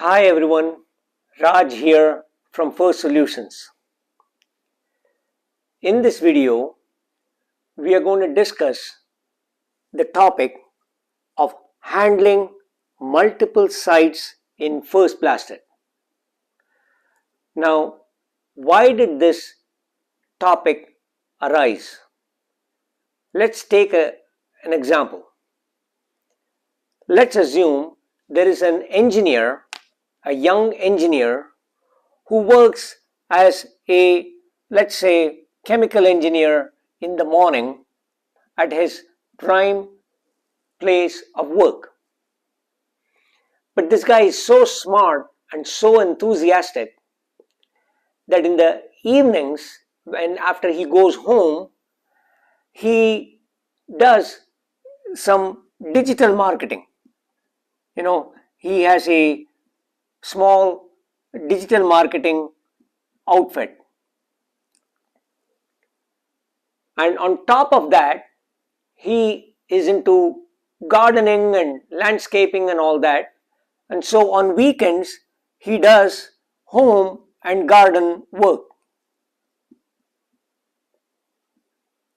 Hi everyone, Raj here from First Solutions. In this video, we are going to discuss the topic of handling multiple sites in FirstBlastit. Now, why did this topic arise? Let's take an example. Let's assume there is an engineer, a young engineer who works as a, let's say, chemical engineer in the morning at his prime place of work. But this guy is so smart and so enthusiastic that in the evenings, when after he goes home, he does some digital marketing. He has a small digital marketing outfit. And on top of that, he is into gardening and landscaping and all that. And so on weekends, he does home and garden work.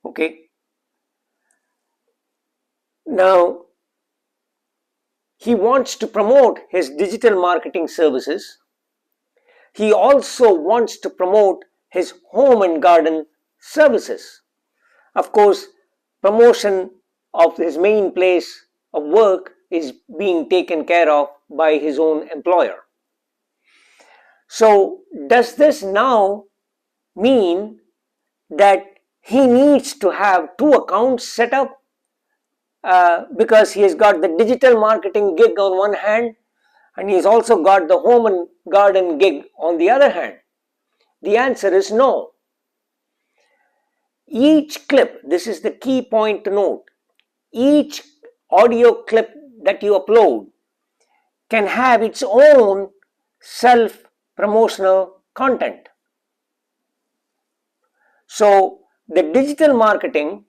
Okay. Now, he wants to promote his digital marketing services. He also wants to promote his home and garden services. Of course, promotion of his main place of work is being taken care of by his own employer. So, does this now mean that he needs to have two accounts set up because he has got the digital marketing gig on one hand and he's also got the home and garden gig on the other hand? The answer is no. Each clip, this is the key point to note, each audio clip that you upload can have its own self-promotional content. So the digital marketing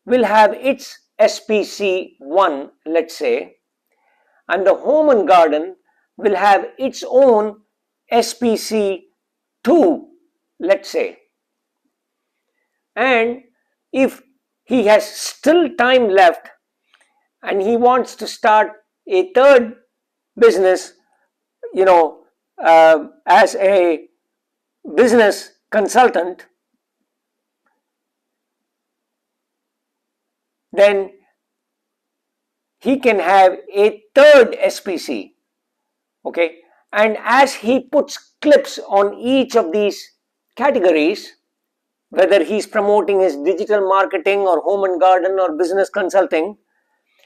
will have its SPC 1, let's say, and the home and garden will have its own SPC 2, let's say. And if he has still time left and he wants to start a third business, as a business consultant, then he can have a third SPC. Okay, and as he puts clips on each of these categories, whether he's promoting his digital marketing or home and garden or business consulting,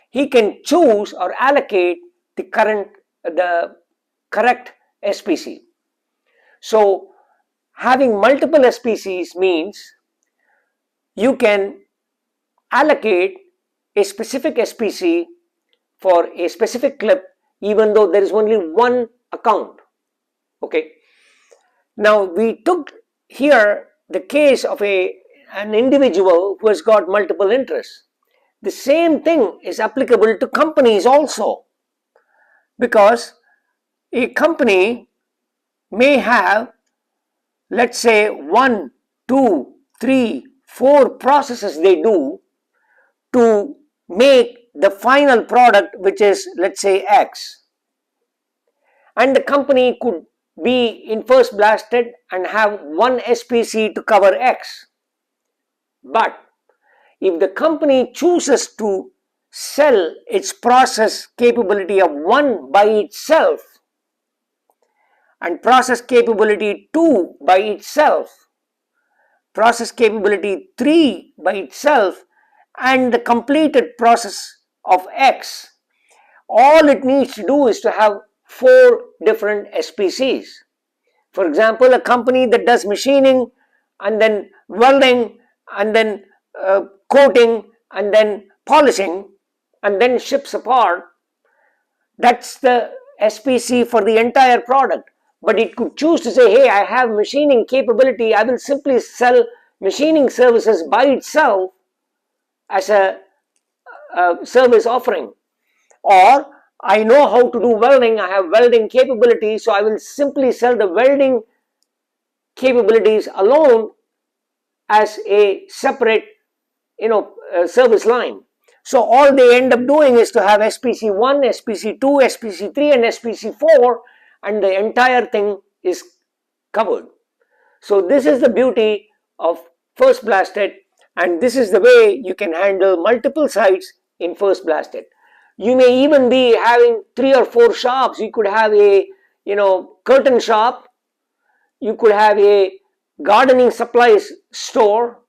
he can choose or allocate the correct SPC. So having multiple SPCs means you can allocate a specific SPC for a specific clip even though there is only one account. Okay. Now we took here the case of an individual who has got multiple interests. The same thing is applicable to companies also, because a company may have, let's say, 1, 2, 3, 4 processes they do to make the final product, which is, let's say, X. And the company could be in FirstBlastit and have one SPC to cover X. But if the company chooses to sell its process capability of 1 by itself and process capability 2 by itself, process capability 3 by itself, and the completed process of X, all it needs to do is to have 4 different SPCs. For example, a company that does machining and then welding and then coating and then polishing and then ships a part, that's the SPC for the entire product. But it could choose to say, hey, I have machining capability, I will simply sell machining services by itself as a service offering. Or I know how to do welding, I have welding capabilities, so I will simply sell the welding capabilities alone as a separate service line. So all they end up doing is to have SPC1, SPC2, SPC3 and SPC4, and the entire thing is covered. So this is the beauty of FirstBlastit, and this is the way you can handle multiple sites in FirstBlastit. You may even be having 3 or 4 shops. You could have a curtain shop, you could have a gardening supplies store,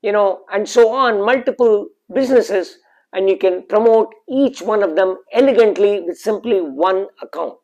and so on, multiple businesses, and you can promote each one of them elegantly with simply one account.